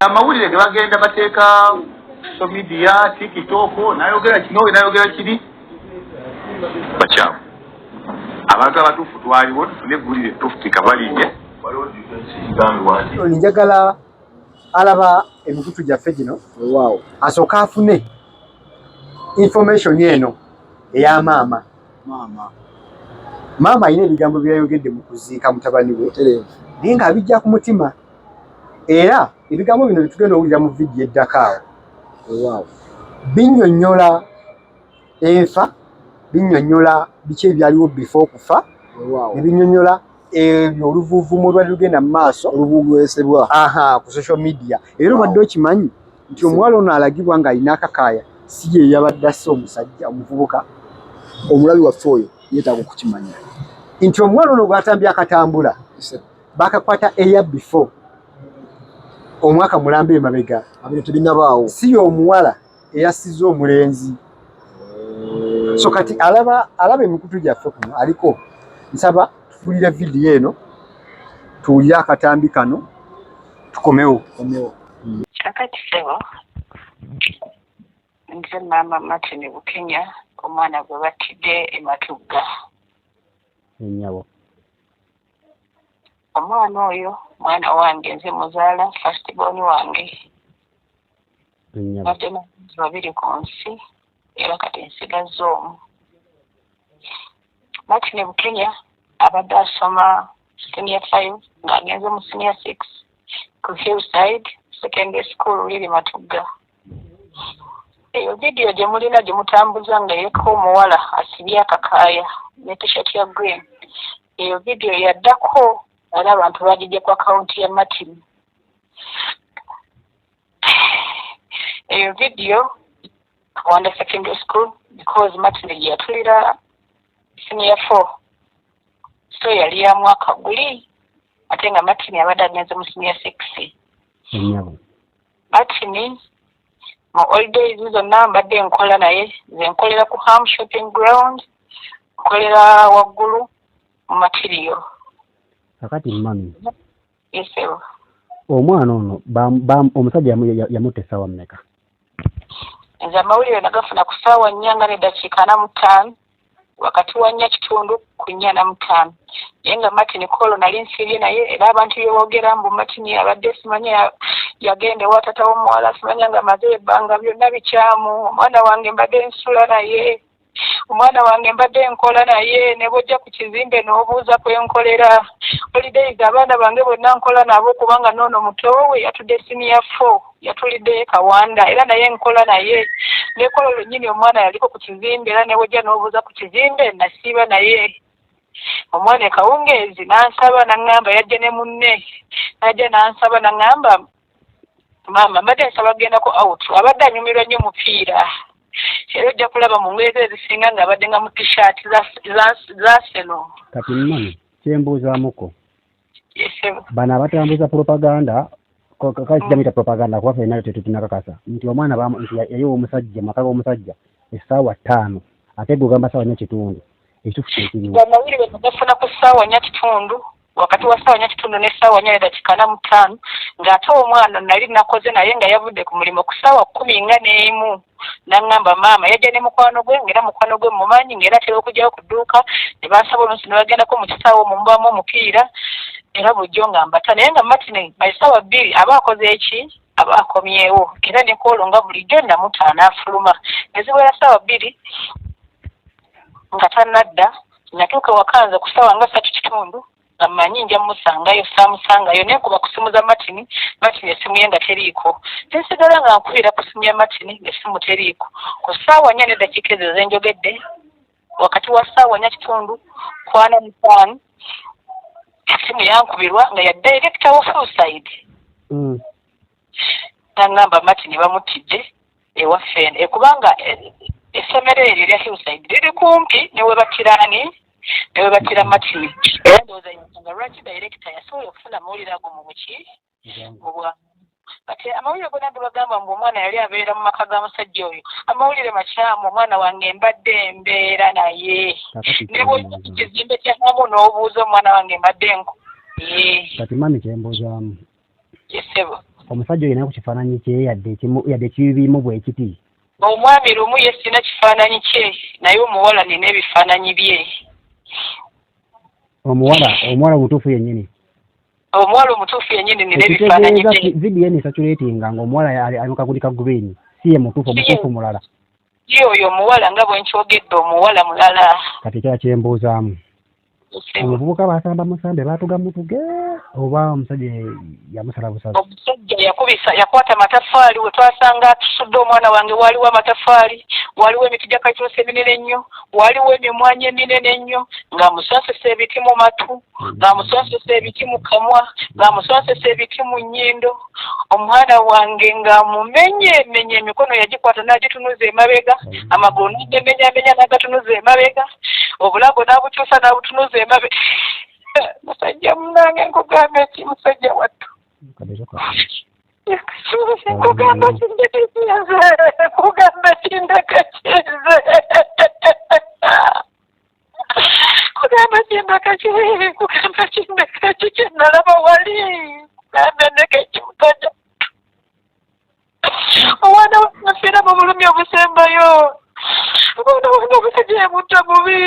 amawulire ge bagenda bateeka so media TikTok nayogera kino nayogera kiri bakyamu abantu abatuufu twaliwo tufune eggulire tufika balinye njagala alaba emikutu gyaffe gino asooka afune information eno eya maama alina ebigambo byayogedde mu kuziika mutabani we naye ng'abijja ku mutima era ebigambo bino bitugenda owulira mu vidiyo eddaka awo binnyonnyola enfa binnyonnyola biki ebyaliwo before okufa ne binnyonnyola ebyo oluvuuvuumo olwali lugenda mu maaso olubuugwesebwa ku social media era obadde okimanyi nti omuwala ono alagibwa ng'alina akakaaya si ye yabadde asse omusajja omuvubuka omulabi waffe oyo yeetaaga okukimanya nti omuwala ono gw'atambye akatambula bakakwata eya before omwaka mulambe emabega tebinabaawo si omuwala eyasize omulenzi so kati alaba emikutu gyaffe kuno aliko nsaba tufulire vidiyo eno tuwulire akatambi kano tukomewo kakati sebo nze maama Martin Bukenya omwana gwe battidde e Matugga ennyabo omwana oyo mwana wange nze muzaala first born wange ennyabo babiri ku nsi era kati nsigazza omu Martin Bukenya abadde asoma senior 5 ng'agenze mu senior 6 ku Hillside secondary school liri Matugga. Eyo vidiyo gye mulina gye mutambuza nga yeeko omuwala asibye akakaaya ne t-shirt ya green. Eyo vidiyo yaddako era abantu bagijja ku akaunti ya Martin. Eyo vidiyo Wanda secondary school because Martin yatulira senior 4 so yali ya mwaka guli ate nga Martin abadde agenze mu senior 6. Martin mu old days zonna mbadde nkola naye nze nkolera ku Ham shopping ground nkolera waggulu mu material. Kakati mami Yesewo omwana ono omusajja yamutte essaawa mmeka? Nze amawulire nagafuna ku ssaawa 4:45 wakati wa 4:00 ku 4:45 naye nga Martin Kolo nali nsibye naye era abantu byoboogera mbu Martin abadde simanya yagende wa tata w'omuwala simanya nga maze ebbanga byonna bikyamu omwana wange mbadde nsula naye omwana wange mbadde nkola naye ne bojja ku kizimbe n'obuuza kwenkolera holidays abaana bange bonna nkola nabo kubanga noono muto we yatudde senior 4 yatulidde Kawanda era naye nkola naye nekolo lwennyini omwana yaliko ku kizimbe era ne bojja n'obuuza ku kizimbe nasiiba naye omwana ekawungeezi n'ansaba n'aŋŋamba yajja ne munne najja n'ansaba n'aŋŋamba maama mbadde nsaba kugendako out abadde anyumirwa nnyo mupiira era ojja kulaba mu ngoye ze ezisinga ng'abadde nga mu t-shirt za seno. Kati mmani kyembuuzaamuko Yesebo bano abatambuza propaganda kakijamita propaganda kuba ffenna tetutunakakasa nti omwana nti yali omusajja maka g'omusajja essaawa 5 ate gugamba ssaawa 4:30 ekituufu kyekiriwo amawulire bagafuna ku ssaawa 4:30 wakati wa ssaawa 4:30 ne ssaawa 4:45 ng'ate omwana nali nakoze naye nga yavudde ku mulimu ku ssaawa 10:41 n'aŋŋamba maama yajja ne mukwano gwe ng'era mukwano gwe mumanyi ng'era atera okugyawo ku dduuka ne bansaba oluusi ne bagendako mu kisaawe mumubamu omupiira era bulijjo nga mbata naye nga Martin by ssaawa 2 aba akoze eki aba akomyewo era ne Kolo nga bulijjo namutaana afuluma neziwera ssaawa 2 nga tannadda natuuka wakanza ku ssaawa nga 3:30 amanyi nja musangayo saamusangayo nekuba ku simu za Martin esimu ye nga teriiko nsigala nga nkubira ku simu ya Martin esimu teriiko ku ssaawa 4 ezo ze njogedde wakati wa ssaawa 4:30 kwana mutano esimu yankubirwa nga ya director wa Hillside n'aŋŋamba Martin bamuttidde ewaffe kubanga essomero eryo erya Hillside liri kumpi newe battiraani newe battira Martin ndowooza nga lwaki director yasobola okufuna amawulire ago mu buki kati amawulire gonna bagamba mbu omwana yali abeera mu maka ga musajja oyo amawulire makyamu omwana wange mbadde mbeera naye ne bw'ojja ku kizimbe kya hamu n'obuuza omwana wange mbadde nko kati mami kyembuzaamu yesebo omusajja oyo naye ku kifaananyi kye yadde kibimu bwe kiti omwami lumu ye sina kifaananyi kye naye omuwala nina ebifaananyi bye omuwala omutuufu yennyini omuwala omutuufu yennyini nina ebifaananyi bye vidiyo eno esatulatinga ngaomuwala ali mu kagundi ka gubeeni si ye omutuufu mulala ye oyo omuwala nga bwe nkyogedde omuwala mulala kati ekya kyembuzaamu omuvubuka basamba musambe baatuga mutuge oba omusajja yamusala busazi omusajja yakwata amatafaali we twasanga atusudde omwana wange waaliwo amatafaali waaliwo emiti gya kakyusa eminene ennyo waaliwo emimwanya eminene ennyo ng'amuswasisa ebiti mu matu ng'amuswasisa ebiti mu kamwa ng'amuswasisa ebiti mu nnyindo omwana wange ng'amumenye emikono yagikwata n'agitunuza emabega amagulu n'agemenyamenya n'agatunuza emabega obulago n'abukyusa n'abutunuza emabega musajja munange nkugamba eki musajja wattu nkugamba kindekekize nkugamba kindekekize kugamba kindekakize kugamba kindekaki kyenalaba wali kugamba endekekimutoja omwana wafiira mu bulumi obusembayo omwana wange omusajja yamutta bubi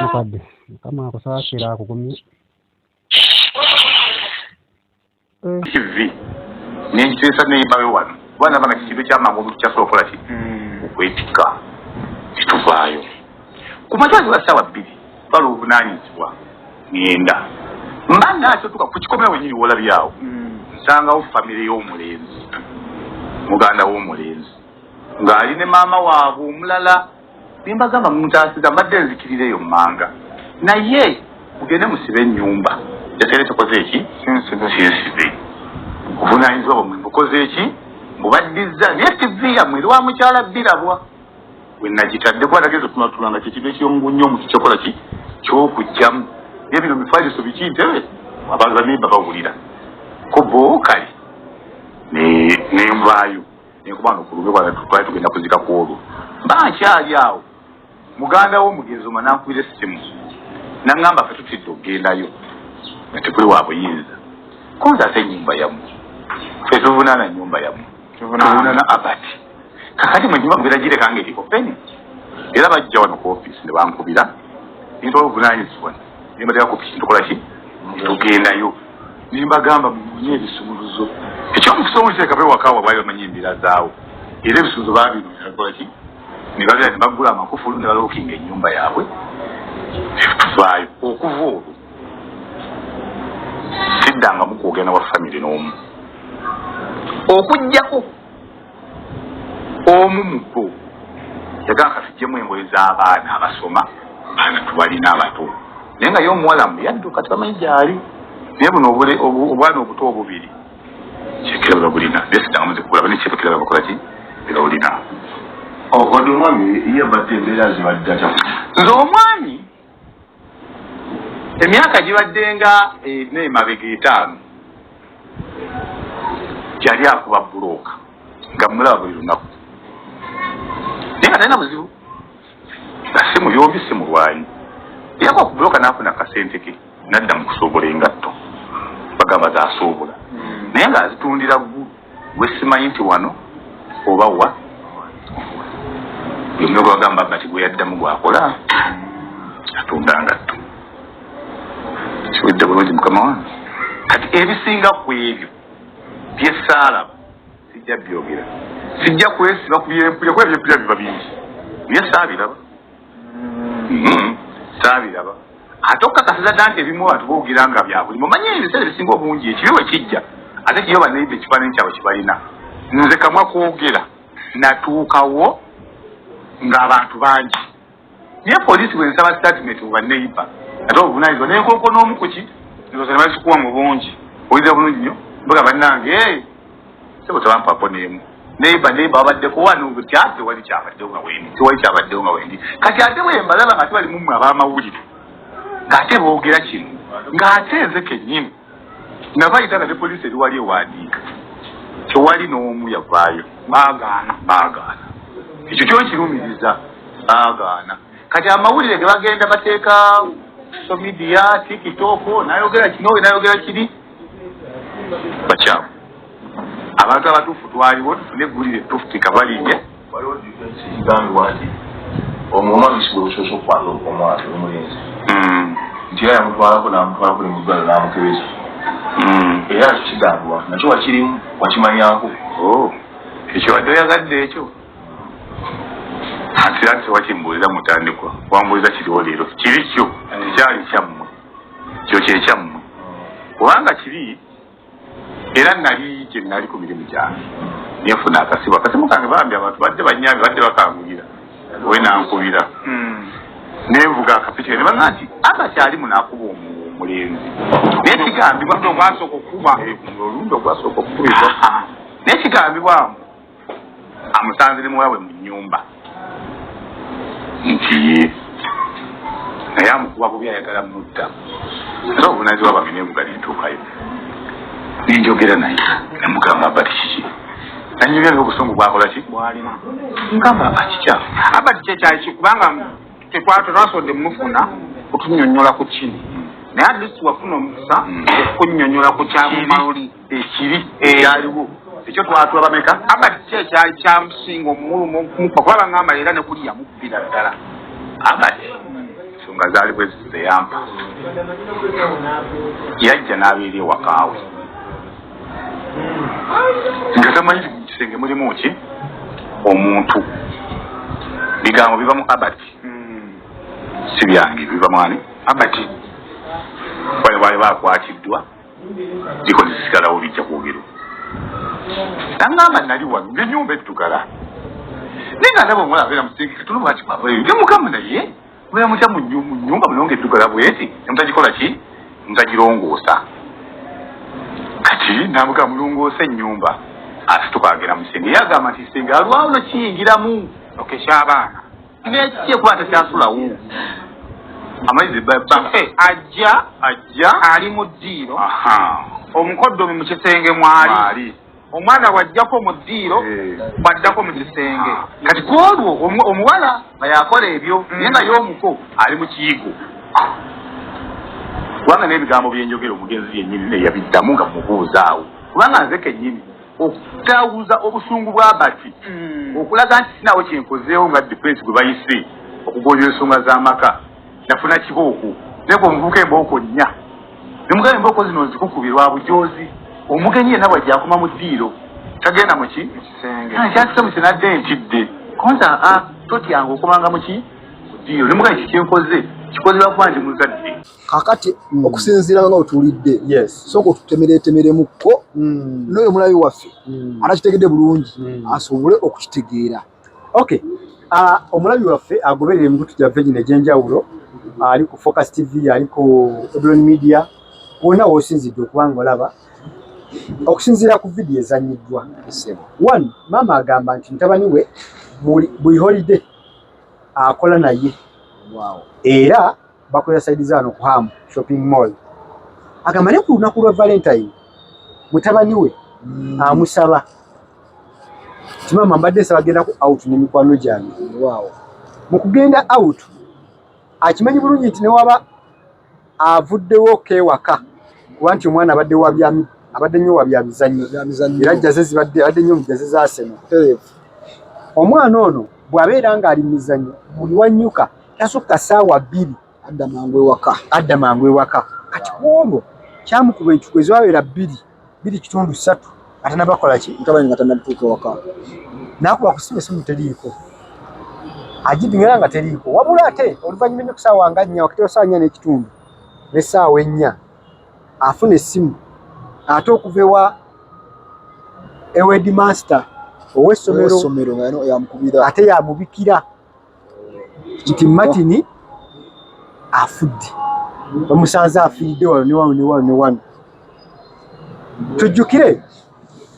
mukadde mukama akusaasira akugumye kivi nenkiteesa neyimawe wano kubanga banga kikintu kyamangu olukyasobola okukola ki okwetikka kituvaayo ku makyali ga ssaawa 2 bali obuvunaanyizibwa ngenda mba naakyotuka ku kikomera wenyini wolabyawo nsangawo famire y'omulenzi muganda w'omulenzi ng'ali ne maama waabwe omulala nimbagamba muntaasiza mbadde nzikirireyo mmanga naye mugende musibe ennyumba yatere tukoze eki sinsibe obuvunaanyizibwa bwamwe mbukoze eki mbubaddiza naye tivi yammwe eri wa mukyala birabwa we nagitadde kuba nageze okutunatulanga kyekibe kyongunnyo omuntu kyokola ki kyokugjamu naye bino bifaaliso biki ntebe abaza nimba bawulira ko bookali nenvaayo nenkubanga okulube twali tugenda kuzika ku olwo mba nkyali awo muganda wo mugenzi oma nankubira essimu naŋŋamba fe tutidde okugendayo nga tekuli wa buyinza konzaate ennyumba yamu fe tuvunaana nnyumba yamu tuvunaana abati kakati mwe nyumba mbeera girekanga eriko peni era bajja wano ku ofiisi ne bankubira nintwala obuvunaanyizibwa nembatera ku piki ntukola ki tugendayo nimbagamba munye ebisumuluzo ekyomukisa omukiteeka bewakawa bwali bamanyi embeera zaawo era ebisumuluzo babinokola ki nebagera nebagula amakufulu nebalookinga ennyumba yaabwe tuvaayo okuva olwo siddanga mukwogenda wa famire n'omu okuggyako omu mubo yagamba katuggyemu engoye z'abaana abasoma baana tubalina abato naye nga y'omuwalamu yadduka tebamanyi gyali naye buno obwana obuto obubiri kyekira babulina naye siddanga muzikugulaba nekyebakira bakola ki ebawulina okwadi omwami yabadde embeera zibadde atya nze omwami emyaka gibaddenga n'emabega 5 gyali akuba bulooka nga mulaba buli lunaku naye nga talina buzibu nga si muyombi si mulwanyi yakuba ku bulooka n'afuna akasente ke nadda mu kusobola engatto bagamba zaasobola naye ng'azitundira wesimanyi nti wano oba wa yomwe gwagamba bati gwe yaddamu gwakola atunda ngatto kiwedde bulungi mukama wange kati ebisinga ku ebyo byesaalaba sijja byogera sijja kwesiba ku byempulya kuba ebyempulya biba bingi naye saabiraba saabiraba ate okukakasiza dda nti ebimu abantu boogera nga byabulimu omanye ebiseera ebisinga obungi ekibi we kijja ate kiyo banaiba ekifaananyi kyabwe kibalina nze kamwa kwogera natuukawo ng'abantu bangi naye poliisi bwe nsaba statement mu baneiba ate obuvunaanyizibwa nenkonko n'omu ku ki nzosane basikuwa mu bungi oyinza bulungi nnyo mbaga bannange sebo tebampaako n'emu neiba babaddeko wano kyate wali kyabaddewo nga wendi tewali kyabaddewo nga wendi kati ate bwe mbalaba nga tebalimu mmwe ab'amawulire ng'ate boogera kino ng'ate nze kennyini nabayita ne poliisi eri wali ewandiika tewali n'omu yavaayo baagaana ekyo kyokirumiriza baagaana kati amawulire ge bagenda bateeka social media TikTok nayogera kino nayogera kiri bakyamu abantu abatuufu twaliwo tufune eggulire ttuufu tikabalinye waliwo kigambibwa nti omumabisi gwe busoose okukwata omwana omulenzi nti era yamutwalako n'amutwalako ne muddwaliro n'amukebeza era kigambibwa nakyo wakirimu wakimanyako ekyo wadde oyagadde ekyo ati era tewakimbuulira mutandikwa wambuuliza kiriwo leero kiri kyo tekyali kyammwe kyo kyekyammwe kubanga kiri era nali gye nali ku mirimu gyange nenfuna akasimu kange bambi abantu badde banyambi badde bakangulira we nankubira nenvuga akapikire ne baga nti akakyalimu n'akuba omulenzi naye kigambibwa ogwasooka okuba olundi ogwasooka okukubibwa naye kigambibwamu amusanzire muwabwe mu nnyumba nti naye amukuba bubi ayagala mutta era obunazibwa baminevuga nentuukayo nenjogera naye nemugamba bati kiki nanyogera obusungu bwakola ki bwalina nkamba akikyafu abati kyekyali kikubanga tetwasodde mufuna okutunyonyola ku kino naye atleast wafuna omukisa okunyonyola ku kyamumawuli ekiri ekyaliwo ekyo twatula bameka abati kyekyali kyamusinga omuluma okumukuba kuba bangamba era ne kuli yamubbira ddala abati ensonga zaali bwe ziteyampa yajja n'abeera ewakaawe nga tamanyi mu kisenge mulimu ki omuntu bigambo biva mu abati si byange biva mwani abati bali baali bakwatiddwa ziko zisigalawo bijja kwogero nangamba nali wano ng'ennyumba eddugala naye nga ndaba omuwala abeera musenge katulu bwati mwavayo nge mukama naye mubeera mutya mu nnyumba mulonga eddugala bweti nemutagikola ki mutagirongoosa kati namuga mulongoosa ennyumba ate tukagera musenge yagamba nti senge alwawo nokiyingiramu okeky'abaana nekyekwata kyasulawo amaizi ajja ali mu ddiiro omukoddomi mu kisenge mwali omwana bw'ajjako mu ddiiro bw'addako mu kisenge kati kwolwo omuwala nga yakola ebyo naye nga y'omuko ali mu kiyigo kubanga n'ebigambo byenjogera omugenzi yennyini neyabiddamu nga mubuuzaawo kubanga nze kennyini okutawuza obusungu bw'abati okulaga nti sinawo kyenkozeewo nga defense gwe bayise okugonja ensonga z'amaka nafuna kibooko naye omuvuka embooko nnya nemugaba embooko zino nzikukubirwa bujozi omugenyi yenna bwajja akoma mu ddiiro tagenda muki kyakisemu kinadde ntidde konza totyanga okomanga muki mu ddiiro nemugaba kikyenkoze kikozebwa kuba nti muzadde kakati okusinziira nga otulidde sooka otutemeretemeremukko n'oyo omulabi waffe atakitegedde bulungi asobole okukitegeera. Omulabi waffe agoberera emikutu gyaffe gino egy'enjawulo ali ku Focus TV ali ku Odron Media wonna w'osinzidde okubanga olaba okusinziira ku vidiyo ezannyiddwa. One, maama agamba nti mutabani we buli holiday akola naye era bakola saidi zaano ku Hamu shopping mall. Agamba ne ku lunaku lwa Valentine mutabani we amusaba maama mbadde nsaba agenda ku out n'emikwano gyange. Mu kugenda out akimanyi bulungi nti ne waba avuddewo keewaka kuba nti omwana abadde nnyo wa bya mizannyo era jjaze zibadde nnyo mu jjaze za Arsenal. Omwana ono bw'abeera ng'ali mu mizannyo buli wannyuka tasukka ssaawa 2 adda mangu ewaka. Kati kwolwo kyamukuba entuko ezibabeera 2.3 atanabakola ki mutabani nga tanatuuka waka nakuba kusiba esimu teriiko agidingera nga teriiko wabula ate oluvannyuma n'okusaawa nga 4 wakati wa ssaawa 4 n'ekitundu n'essaawa 4 afuna essimu ate okuva ewa headmaster ow'essomero nga yamukubira ate yamubikira nti Martin afudde bamusanze afiiridde wano ne wano. Tujjukire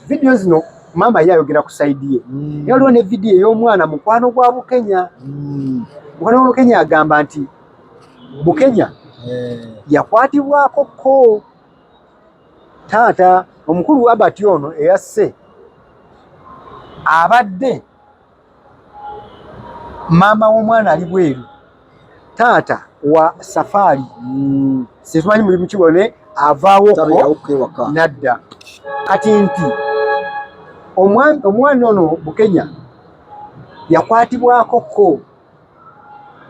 video zino mama yayogera ku side ye yaliwo ne video ey'omwana mukwano gwa Bukenya. Mukwano gwa Bukenya agamba nti Bukenya yakwatibwako ko taata omukulu Albert ono eyasse abadde mama w'omwana ali bweru taata wa Safari situmanyi mulimu kibone avaawo nadda kati nti omwana ono Bukenya yakwatibwako ko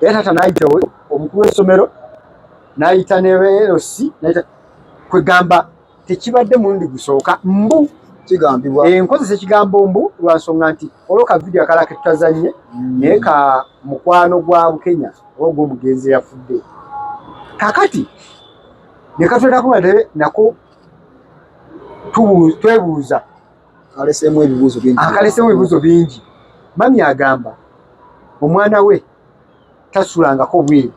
era taata n'ayita omukulu w'essomero n'ayita ne LC n'ayita kwegamba tekibadde mulundi gusooka mbu kigambibwa enkozesa ekigambo mbu lwansonga nti olwoka vidiyo akala ke tutazannye naye ka mukwano gwa Bukenya ogwo omugenzi yafudde kakati ne katwetako mate nako twebuuza aleseemu ebibuuzo bingi mami agamba omwana we tasulangako bweru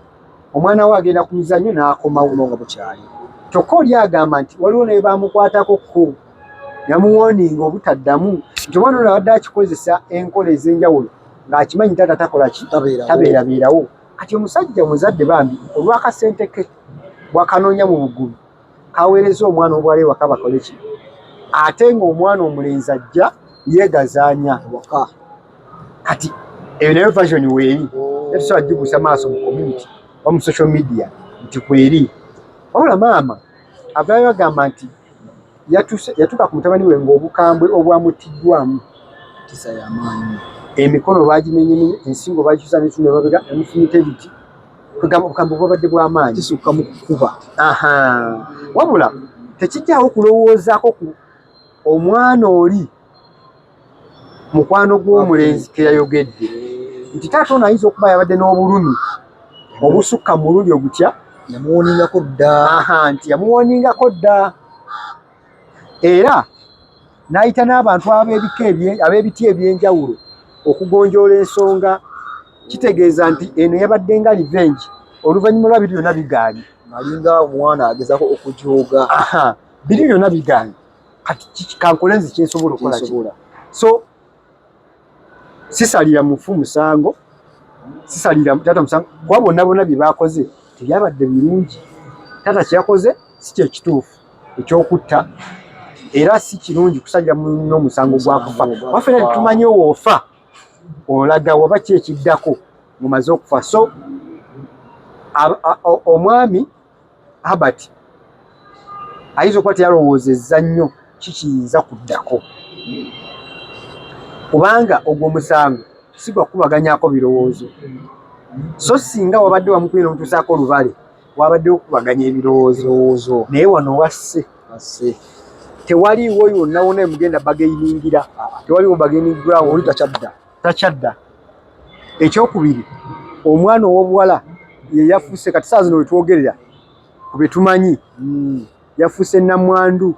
omwana we agenda ku mizannyo n'akomawo nga bukyali kyokka oli agamba nti waliwo naye bamukwatako ko yamuwooninga obutaddamu nti omwana ono abadde akikozesa enkola ez'enjawulo ng'akimanyi taata takola ki tabeerabeerawo kati omusajja muzadde bambi olw'akasente ke bwakanoonya mu buggulu kaweereza omwana obwala ewaka bakole ki ate ng'omwana omulenzi ajja yeegazaanya waka kati eyo nayo version weeri etusobola gigusa maaso mu community wa mu social media nti kweri wabula maama avaayo agamba nti yatuuka ku mutabani we ng'obukambwe obwamutiddwamu kisa y'amaanyi emikono bagimenyemenye ensingo bagikyusa n'ekinu ne babega emufunyita ebiti kwegamba obukambwe bwabadde bw'amaanyi kisukka mu kukuba wabula tekijjaawo kulowoozaako ku omwana oli mukwano gw'omulenzi ke yayogedde nti taata ono ayinza okuba yabadde n'obulumi obusukka mu luli ogutya yamuwooningako dda nti yamuwooningako dda era n'ayita n'abantu ab'ebiti ebyenjawulo okugonjoola ensonga kitegeeza nti eno yabadde nga revenge oluvannyuma lwa biri byonna bigaanye alinga omwana agezako okujooga biri byonna bigaanye kati kankole nzi kyensobola okukola so sisalira mufu musango sisalira taata musango kuba bonna bonna bye baakoze tebyabadde birungi taata kyeyakoze si kyekituufu ekyokutta era si kirungi kusalira muno omusango gwakufa waffe era tumanyi woofa olaga waba ki ekiddako mumaze okufa so omwami Albert ayinza okuba teyalowoozezza nnyo kikiyinza kuddako kubanga ogwo omusango si gwa kukubaganyako birowoozo so singa wabadde wamukwira omutuusaako olubale wabadde okubaganya ebirowoozo naye wano wasse tewaliiwo yonna wona emugenda bageiningira tewaliwo bagaining ground oli takyadda ekyokubiri omwana ow'obuwala ye yafuuse kati saa zino wetwogerera ku bye tumanyi yafuuse nnamwandu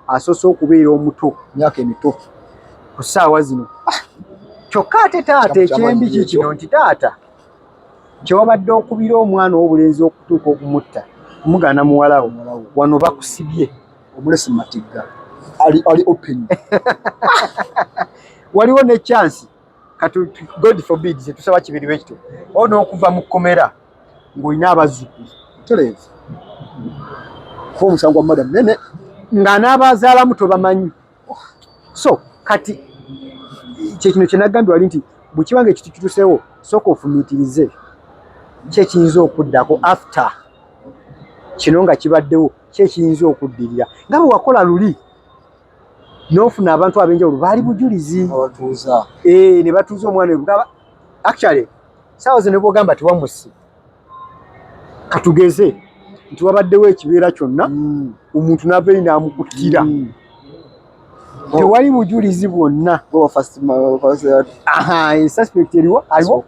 asoose okubeera omuto myaka emito ku ssaawa zino kyokka ate taata ekyembi kikino nti taata kyewabadde okubira omwana ow'obulenzi okutuuka okumutta kumugaana muwalawo wano bakusibye omulesi matigga ali open waliwo ne chance kati God forbid tusaba kibiriwe ekito ono okuva mu kkomera ng'olina abazzukulu tereevu kuba omusango wa madam nene nga n'abazaalamu tobamanyi so kati kyekino kyenagambye wali nti bwe kibanga ekitu kituseewo sooka ofumiitirize kyekiyinza okuddako after kino nga kibaddewo kyekiyinza okuddirira nga bwe wakola luli n'ofuna abantu ab'enjawulo baali bujulizi ne batuuza omwana we actually saawa ze ne bwogamba tewamusi katugeze nti wabaddewo ekibeera kyonna omuntu n'aveeri n'amukuttira tewali bujulizi bwonna suspect eriwo aliwo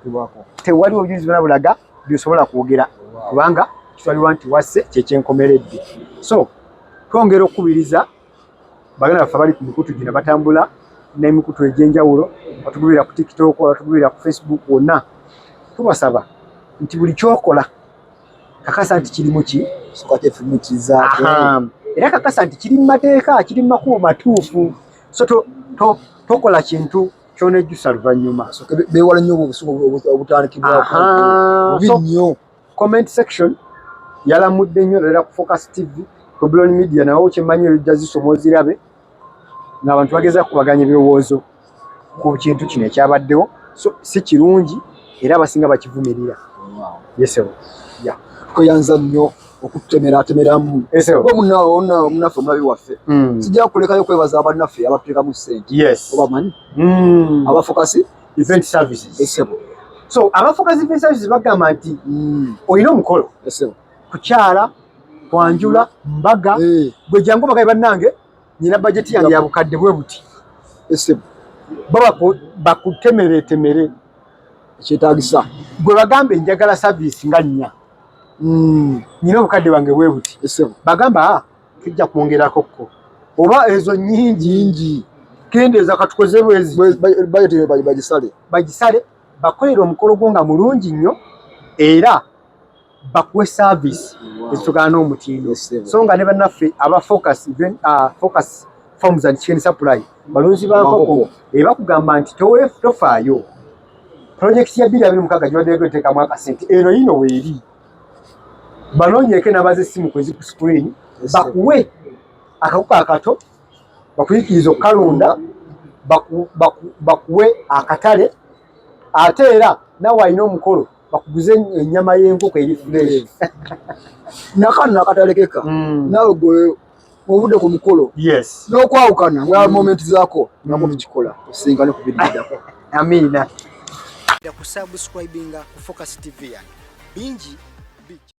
tewaliwo bujulizi bwonna bulaga byosobola kwogera kubanga kitwalibwa nti wasse kyekyenkomeredde so twongera okukubiriza baganda baffe bali ku mikutu gino batambula n'emikutu egy'enjawulo batugubira ku TikTok batugubira ku Facebook wonna tubasaba nti buli kyokola kakasa nti kirimu ki era kakasa nti kiri mu mateeka kiri mu makubo matuufu so tokola kintu kyonejjusa luvannyuma bewala nnyo obusungu obutandikibwako bubi nnyo comment section yalamudde nnyo era ku Focus TV ku Blon Media nawo kimanyi ojja zisoma ozirabe ng'abantu bageza kubaganya ebirowoozo ku kintu kino ekyabaddewo so si kirungi era abasinga bakivumirira. Yesewo ya koyanza nnyo okutemeratemeramu oba munaffe omulabi waffe sijja kulekayo kwebaza abannaffe abateekamu ssente oba manyi aba Focus Event Services. Esebo So aba Focus Event Services bagamba nti olina omukolo kukyala kwanjula mbaga gwe jangu bagaye bannange nyina budget yange ya bukadde bwe buti esebo baba bakutemere kyetaagisa gwe bagambe njagala service nga nnya nyina obukadde bwange bwe buti bagamba tujja kwongerako oba ezo nyingi kendeeza katukoze bwezi bagisale bakolera omukolo gwo nga mulungi nnyo era bakuwe service ezitugana n'omutindo so nga ne bannaffe aba Focus Farms and Chicken Supply balunzi bankoko bakugamba nti tofaayo project ya 2026 gyobadde gweteekamu akasente eno yino weeri banoonyeke n'abaza essimu kwezi ku screen bakuwe akakuka akato bakuyikiriza okukalonda bakuwe akatale ate era nawe alina omukolo bakuguze ennyama y'enkoko eri fresh nakano nakatalekeka nawe gwe obudde ku mukolo n'okwawukana bwa moment zaako nako tukikola osingane ku biddako amina ku subscribinga ku Focus TV bingi